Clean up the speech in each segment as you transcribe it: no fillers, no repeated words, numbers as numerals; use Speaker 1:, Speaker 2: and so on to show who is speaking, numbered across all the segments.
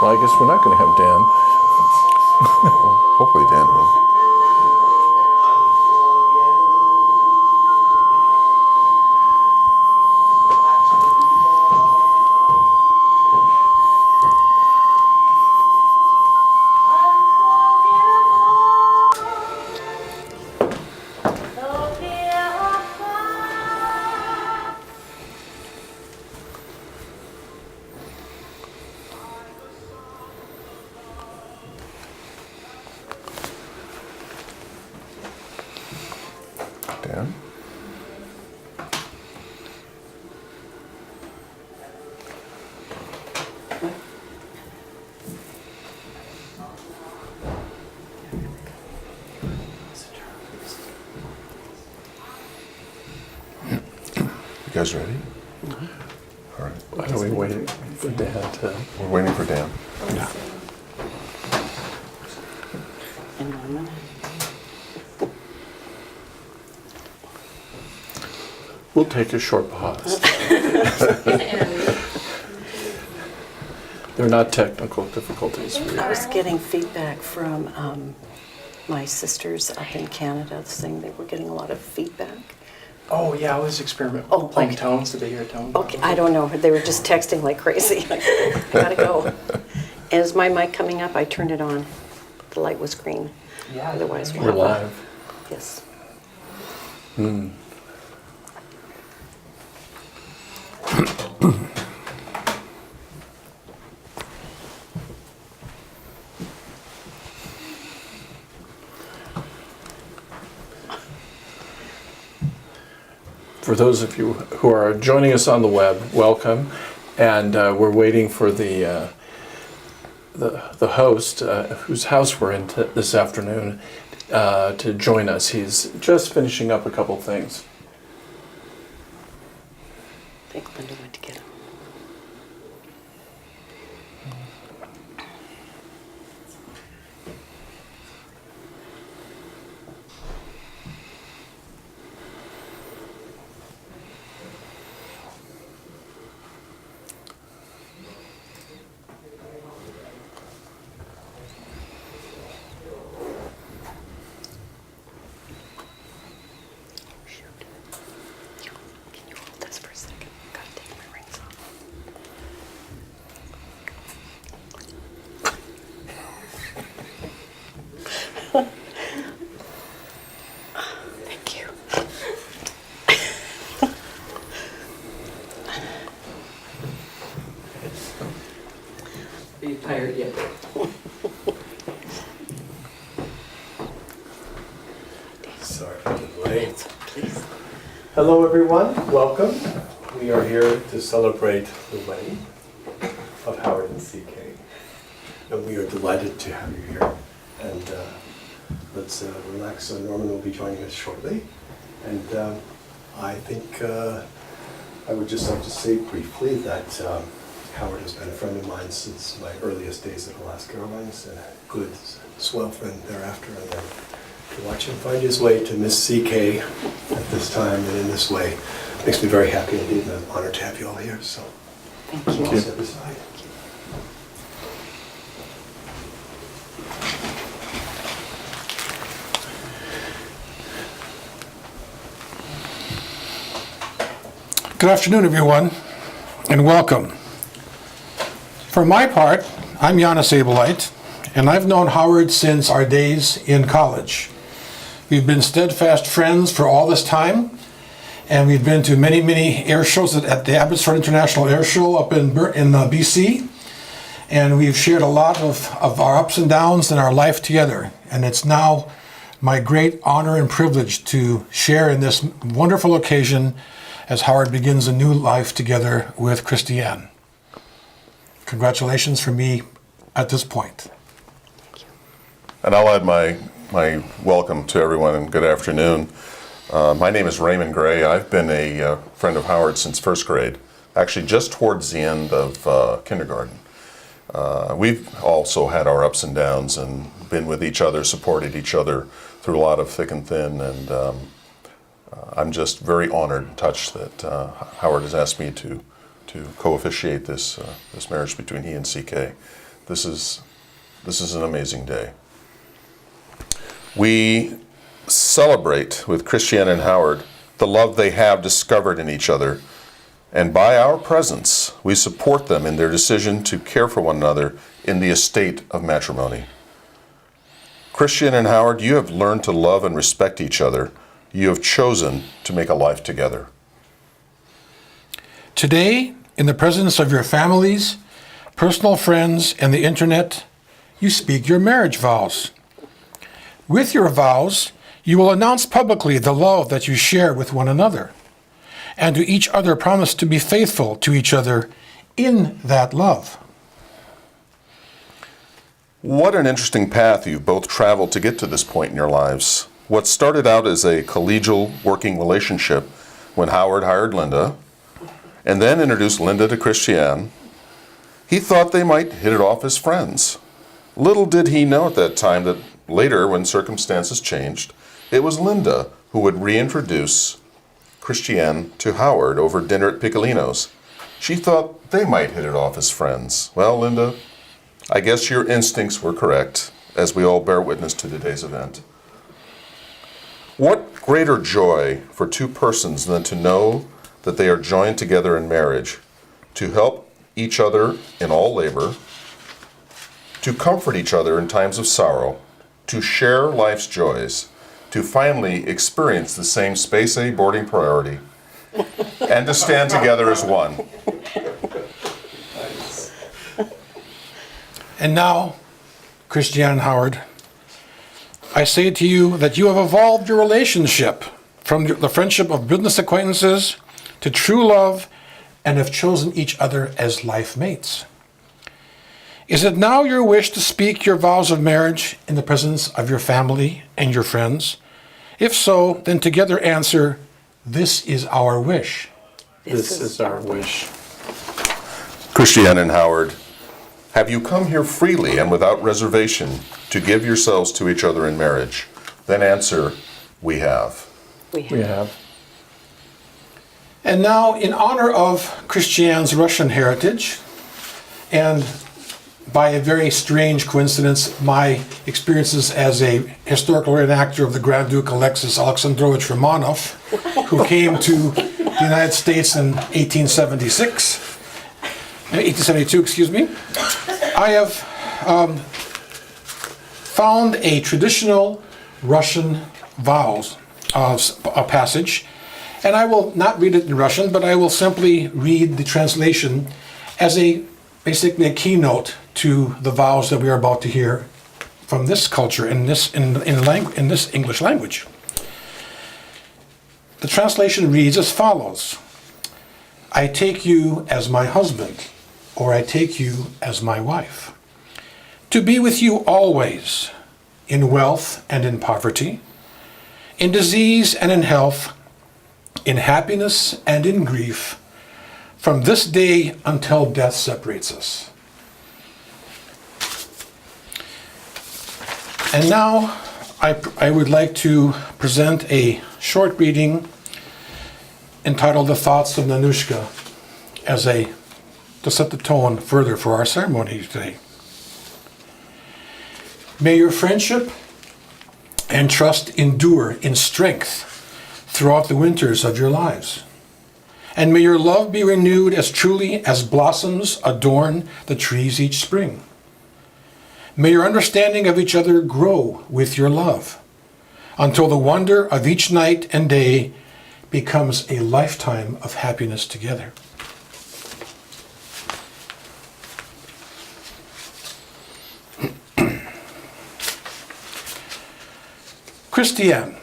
Speaker 1: Well, I guess we're not going to have Dan.
Speaker 2: Hopefully Dan will. Dan? You guys ready? All right.
Speaker 1: Why are we waiting for Dan to...
Speaker 2: We're waiting for Dan.
Speaker 1: Yeah.
Speaker 3: In 1 minute.
Speaker 1: We'll take a short pause. They're not technical difficulties for you.
Speaker 3: I was getting feedback from my sisters up in Canada saying they were getting a lot of feedback.
Speaker 4: Oh, yeah, I was experimenting.
Speaker 3: Oh,
Speaker 4: Playing
Speaker 3: okay.
Speaker 4: tones. Did they hear a tone?
Speaker 3: Okay, I don't know. They were just texting like crazy. I gotta go. Is my mic coming up? I turned it on. The light was green.
Speaker 4: Yeah.
Speaker 3: Otherwise,
Speaker 1: We're live.
Speaker 3: Yes.
Speaker 1: For those of you who are joining us on the web, welcome. And we're waiting for the host, whose house we're in this afternoon, to join us. He's just finishing up a couple things.
Speaker 3: I think Linda went to get him. Shoot. Can you hold this for a second? I've got to take my rings off. Thank you.
Speaker 4: Are you tired yet?
Speaker 5: Sorry for the delay.
Speaker 3: Please.
Speaker 5: Hello, everyone. Welcome. We are here to celebrate the wedding of Howard and CK. And we are delighted to have you here. And let's relax. So Norman will be joining us shortly. And I think I would just like to say briefly that Howard has been a friend of mine since my earliest days at Alaska Airlines, and a good, swell friend thereafter. And then to watch him find his way to Miss CK at this time and in this way makes me very happy indeed, and an honor to have you all here. So,
Speaker 3: Thank
Speaker 5: I'll
Speaker 3: you.
Speaker 5: step aside.
Speaker 6: Good afternoon, everyone, and welcome. For my part, I'm Janis Abelite, and I've known Howard since our days in college. We've been steadfast friends for all this time, and we've been to many, many air shows at the Abbotsford International Air Show up in BC, and we've shared a lot of our ups and downs in our life together, and it's now my great honor and privilege to share in this wonderful occasion as Howard begins a new life together with Christiane. Congratulations from me at this point.
Speaker 2: And I'll add my welcome to everyone and good afternoon. My name is Raymond Gray. I've been a friend of Howard since first grade, actually just towards the end of kindergarten. We've also had our ups and downs and been with each other, supported each other through a lot of thick and thin, and I'm just very honored and touched that Howard has asked me to co-officiate this marriage between he and CK. This is an amazing day. We celebrate with Christiane and Howard the love they have discovered in each other, and by our presence, we support them in their decision to care for one another in the estate of matrimony. Christiane and Howard, you have learned to love and respect each other. You have chosen to make a life together.
Speaker 6: Today, in the presence of your families, personal friends, and the internet, you speak your marriage vows. With your vows, you will announce publicly the love that you share with one another, and to each other promise to be faithful to each other in that love.
Speaker 2: What an interesting path you've both traveled to get to this point in your lives. What started out as a collegial working relationship when Howard hired Linda, and then introduced Linda to Christiane, he thought they might hit it off as friends. Little did he know at that time that later, when circumstances changed, it was Linda who would reintroduce Christiane to Howard over dinner at Piccolino's. She thought they might hit it off as friends. Well, Linda, I guess your instincts were correct, as we all bear witness to today's event. What greater joy for two persons than to know that they are joined together in marriage, to help each other in all labor, to comfort each other in times of sorrow, to share life's joys, to finally experience the same Space A boarding priority, and to stand together as one.
Speaker 6: And now, Christiane and Howard, I say to you that you have evolved your relationship from the friendship of business acquaintances to true love and have chosen each other as life mates. Is it now your wish to speak your vows of marriage in the presence of your family and your friends? If so, then together answer, "This is our wish."
Speaker 1: This is our wish.
Speaker 2: Christiane and Howard, have you come here freely and without reservation to give yourselves to each other in marriage? Then answer, we have.
Speaker 1: We have.
Speaker 6: And now, in honor of Christiane's Russian heritage, and by a very strange coincidence, my experiences as a historical reenactor of the Grand Duke Alexis Alexandrovich Romanov, who came to the United States in 1872, excuse me, I have found a traditional Russian vows a passage, and I will not read it in Russian, but I will simply read the translation as basically a keynote to the vows that we are about to hear from this culture in this English language. The translation reads as follows: I take you as my husband, or I take you as my wife, to be with you always, in wealth and in poverty, in disease and in health, in happiness and in grief, from this day until death separates us. And now I would like to present a short reading entitled The Thoughts of Nanushka to set the tone further for our ceremony today. May your friendship and trust endure in strength throughout the winters of your lives. And may your love be renewed as truly as blossoms adorn the trees each spring. May your understanding of each other grow with your love, until the wonder of each night and day becomes a lifetime of happiness together. Christiane,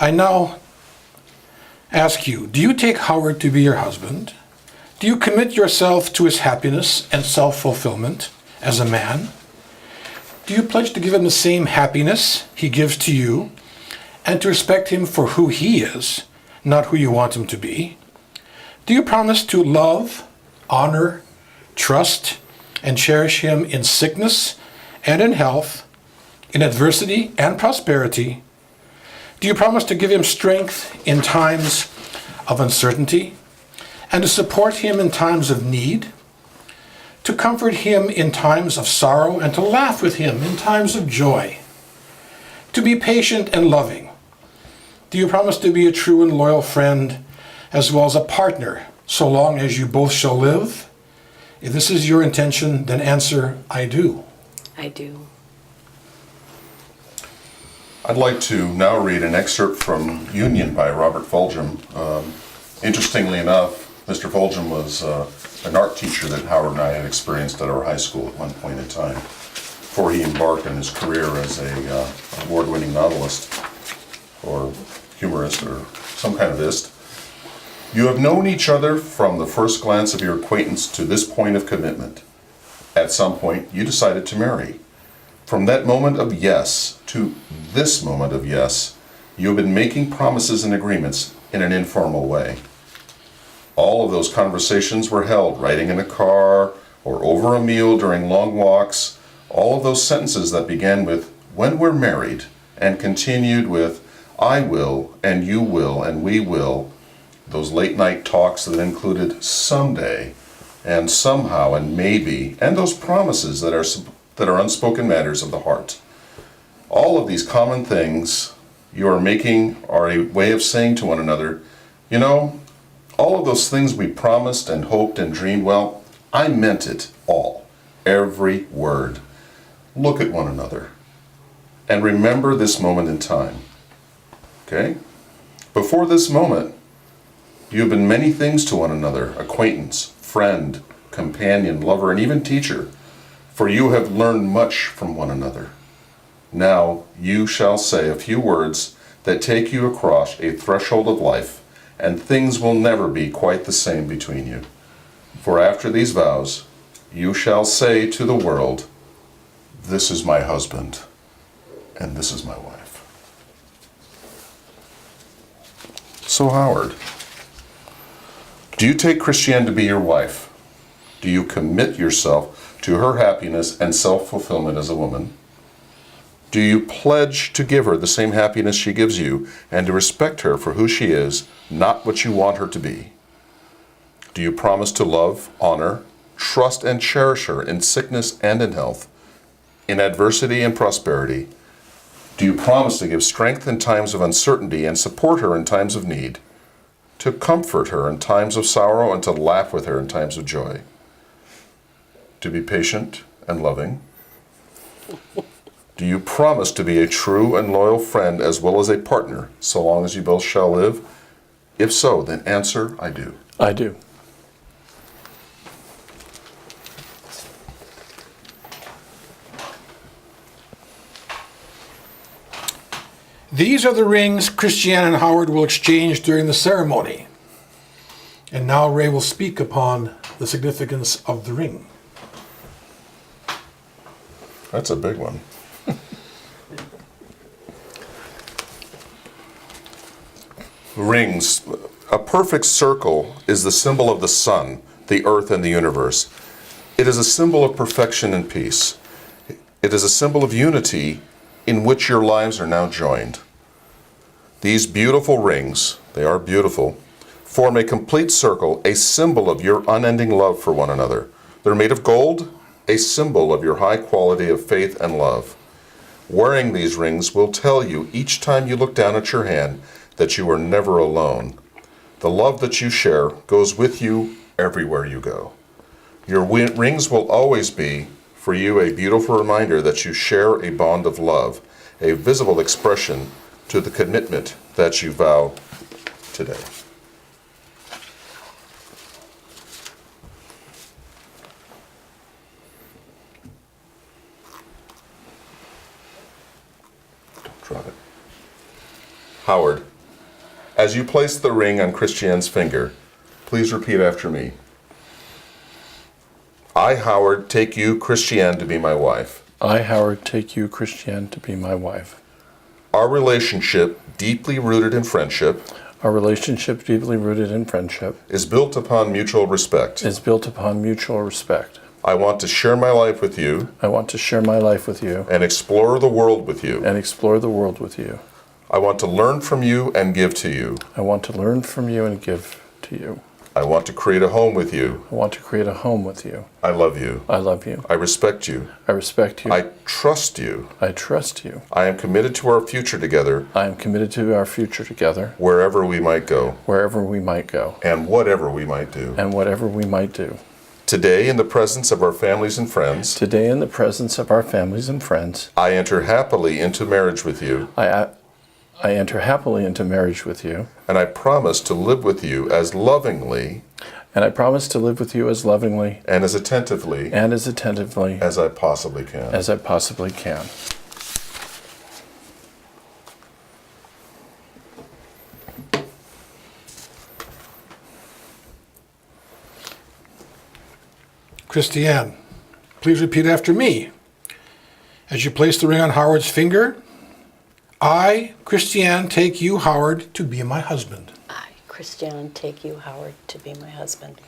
Speaker 6: I now ask you, do you take Howard to be your husband? Do you commit yourself to his happiness and self-fulfillment as a man? Do you pledge to give him the same happiness he gives to you and to respect him for who he is, not who you want him to be? Do you promise to love, honor, trust, and cherish him in sickness and in health, in adversity and prosperity? Do you promise to give him strength in times of uncertainty and to support him in times of need? to comfort him in times of sorrow and to laugh with him in times of joy, to be patient and loving? Do you promise to be a true and loyal friend as well as a partner so long as you both shall live? If this is your intention, then answer, I do.
Speaker 3: I do.
Speaker 2: I'd like to now read an excerpt from Union by Robert Fulghum. Interestingly enough, Mr. Fulghum was an art teacher that Howard and I had experienced at our high school at one point in time, before he embarked on his career as a award-winning novelist or humorist or some kind of ist. You have known each other from the first glance of your acquaintance to this point of commitment. At some point, you decided to marry. From that moment of yes to this moment of yes, you have been making promises and agreements in an informal way. All of those conversations were held riding in a car or over a meal during long walks. All of those sentences that began with, when we're married, and continued with, I will, and you will, and we will. Those late night talks that included someday, and somehow, and maybe, and those promises that are unspoken matters of the heart. All of these common things you are making are a way of saying to one another, you know, all of those things we promised and hoped and dreamed, well, I meant it all, every word. Look at one another and remember this moment in time. Okay? Before this moment, you have been many things to one another, acquaintance, friend, companion, lover, and even teacher, for you have learned much from one another. Now you shall say a few words that take you across a threshold of life, and things will never be quite the same between you. For after these vows, you shall say to the world, this is my husband, and this is my wife. So Howard, do you take Christiane to be your wife? Do you commit yourself to her happiness and self-fulfillment as a woman? Do you pledge to give her the same happiness she gives you and to respect her for who she is, not what you want her to be? Do you promise to love, honor, trust, and cherish her in sickness and in health, in adversity and prosperity? Do you promise to give strength in times of uncertainty and support her in times of need, to comfort her in times of sorrow and to laugh with her in times of joy? To be patient and loving? Do you promise to be a true and loyal friend as well as a partner, so long as you both shall live? If so, then answer, I do.
Speaker 1: I do.
Speaker 6: These are the rings Christiane and Howard will exchange during the ceremony. And now Ray will speak upon the significance of the ring.
Speaker 2: That's a big one. Rings. A perfect circle is the symbol of the sun, the earth, and the universe. It is a symbol of perfection and peace. It is a symbol of unity in which your lives are now joined. These beautiful rings, they are beautiful, form a complete circle, a symbol of your unending love for one another. They're made of gold, a symbol of your high quality of faith and love. Wearing these rings will tell you each time you look down at your hand that you are never alone. The love that you share goes with you everywhere you go. Your rings will always be, for you, a beautiful reminder that you share a bond of love, a visible expression to the commitment that you vow today. Don't drop it. Howard, as you place the ring on Christiane's finger, please repeat after me. I, Howard, take you, Christiane, to be my wife.
Speaker 1: I, Howard, take you, Christiane, to be my wife.
Speaker 2: Our relationship, deeply rooted in friendship,
Speaker 1: Our relationship, deeply rooted in friendship,
Speaker 2: is built upon mutual respect.
Speaker 1: is built upon mutual respect.
Speaker 2: I want to share my life with you
Speaker 1: I want to share my life with you
Speaker 2: and explore the world with you.
Speaker 1: and explore the world with you.
Speaker 2: I want to learn from you and give to you.
Speaker 1: I want to learn from you and give to you.
Speaker 2: I want to create a home with you.
Speaker 1: I want to create a home with you.
Speaker 2: I love you.
Speaker 1: I love you.
Speaker 2: I respect you.
Speaker 1: I respect you.
Speaker 2: I trust you.
Speaker 1: I trust you.
Speaker 2: I am committed to our future together,
Speaker 1: I am committed to our future together,
Speaker 2: wherever we might go,
Speaker 1: wherever we might go,
Speaker 2: and whatever we might do.
Speaker 1: and whatever we might do.
Speaker 2: Today, in the presence of our families and friends,
Speaker 1: Today, in the presence of our families and friends,
Speaker 2: I enter happily into marriage with you,
Speaker 1: I enter happily into marriage with you,
Speaker 2: and I promise to live with you as lovingly
Speaker 1: and I promise to live with you as lovingly
Speaker 2: and as attentively
Speaker 1: and as attentively
Speaker 2: as I possibly can.
Speaker 1: as I possibly can.
Speaker 6: Christiane, please repeat after me. As you place the ring on Howard's finger, I, Christiane, take you, Howard, to be my husband.
Speaker 3: I, Christiane, take you, Howard, to be my husband.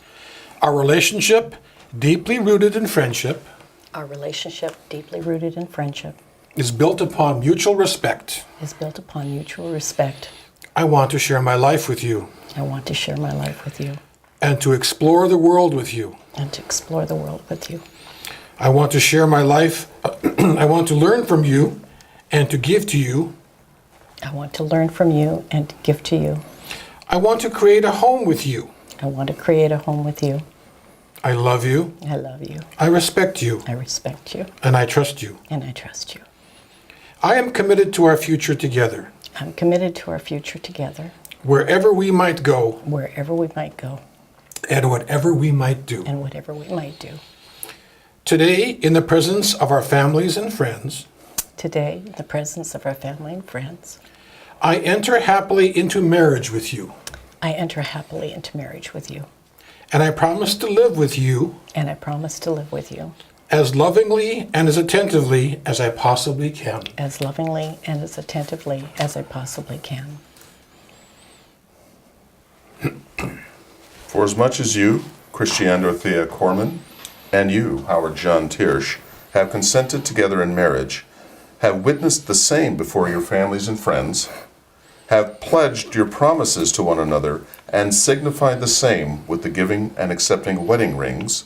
Speaker 6: Our relationship, deeply rooted in friendship,
Speaker 3: Our relationship, deeply rooted in friendship,
Speaker 6: is built upon mutual respect.
Speaker 3: is built upon mutual respect.
Speaker 6: I want to share my life with you
Speaker 3: I want to share my life with you
Speaker 6: and to explore the world with you.
Speaker 3: and to explore the world with you.
Speaker 6: I want to share my life. I want to learn from you and to give to you.
Speaker 3: I want to learn from you and to give to you.
Speaker 6: I want to create a home with you.
Speaker 3: I want to create a home with you.
Speaker 6: I love you.
Speaker 3: I love you.
Speaker 6: I respect you.
Speaker 3: I respect you.
Speaker 6: And I trust you.
Speaker 3: And I trust you.
Speaker 6: I am committed to our future together.
Speaker 3: I'm committed to our future together,
Speaker 6: Wherever we might go
Speaker 3: wherever we might go
Speaker 6: and whatever we might do.
Speaker 3: and whatever we might do.
Speaker 6: Today, in the presence of our families and friends,
Speaker 3: Today, in the presence of our family and friends,
Speaker 6: I enter happily into marriage with you.
Speaker 3: I enter happily into marriage with you.
Speaker 6: And I promise to live with you
Speaker 3: And I promise to live with you
Speaker 6: as lovingly and as attentively as I possibly can.
Speaker 3: as lovingly and as attentively as I possibly can.
Speaker 2: For as much as you, Christiane Dorothea Corman, and you, Howard John Tiersch, have consented together in marriage, have witnessed the same before your families and friends, have pledged your promises to one another, and signified the same with the giving and accepting wedding rings,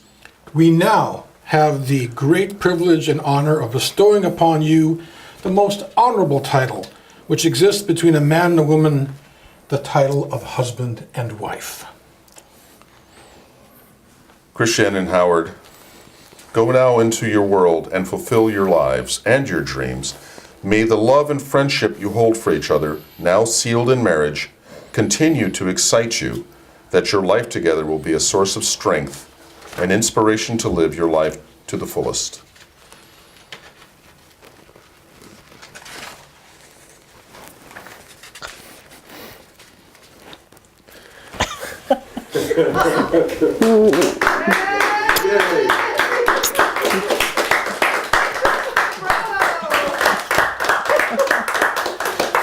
Speaker 6: We now have the great privilege and honor of bestowing upon you the most honorable title which exists between a man and a woman, the title of husband and wife.
Speaker 2: Christiane and Howard, go now into your world and fulfill your lives and your dreams. May the love and friendship you hold for each other, now sealed in marriage, continue to excite you, that your life together will be a source of strength and inspiration to live your life to the fullest.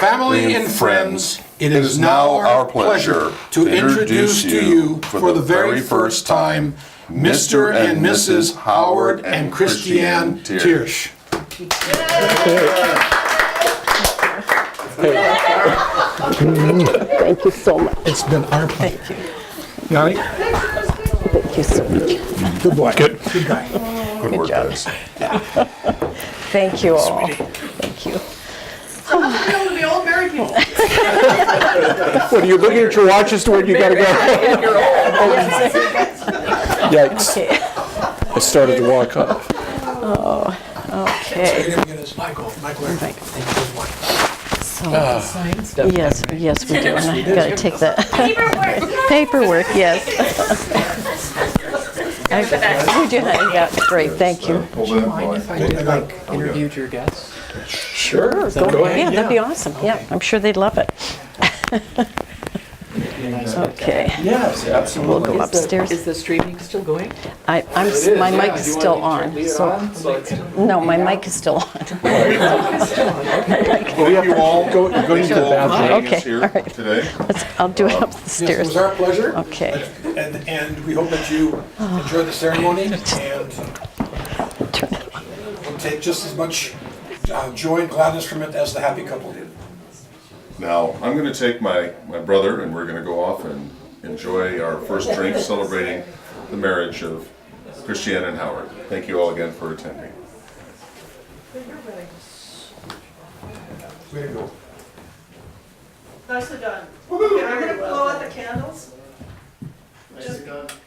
Speaker 6: Family and friends, it is now our pleasure to introduce to you for the very first time Mr. and Mrs. Howard and Christiane Tiersch.
Speaker 3: Thank you so much.
Speaker 6: It's been our pleasure.
Speaker 3: Thank you.
Speaker 6: Yanni,
Speaker 3: Thank you so much.
Speaker 6: good boy. Good guy.
Speaker 2: Good work,
Speaker 3: job.
Speaker 2: guys.
Speaker 3: Thank you all. Thank you.
Speaker 4: The old married people.
Speaker 1: What, are you looking at your watch as to where you gotta go? Yikes.
Speaker 3: Okay.
Speaker 1: I started to walk up.
Speaker 3: Okay.
Speaker 6: Michael.
Speaker 3: So,
Speaker 4: Sign stuff.
Speaker 3: yes, we do. And I gotta take that. Paperwork, yes. We do that, yeah, great, thank you.
Speaker 4: Mind if I did like interviewed your guests?
Speaker 3: Sure, go ahead. Yeah, that'd be awesome. Yeah, I'm sure they'd love it.
Speaker 4: Be a nice-
Speaker 3: Okay,
Speaker 5: Yes, absolutely.
Speaker 3: we'll go upstairs.
Speaker 4: Is the streaming still going?
Speaker 3: My mic is still on, so, no, my mic is still on.
Speaker 2: Thank you all.
Speaker 1: Going to the bathroom.
Speaker 3: Okay, all right.
Speaker 2: Today.
Speaker 3: I'll do it up the
Speaker 6: Yes, it was
Speaker 3: stairs.
Speaker 6: our pleasure.
Speaker 3: Okay.
Speaker 6: And we hope that you enjoy the ceremony and
Speaker 3: Turn it on.
Speaker 6: will take just as much joy and gladness from it as the happy couple did.
Speaker 2: Now, I'm going to take my brother and we're going to go off and enjoy our first drink celebrating the marriage of Christiane and Howard. Thank you all again for attending.
Speaker 7: Nicely done. Okay, I'm gonna blow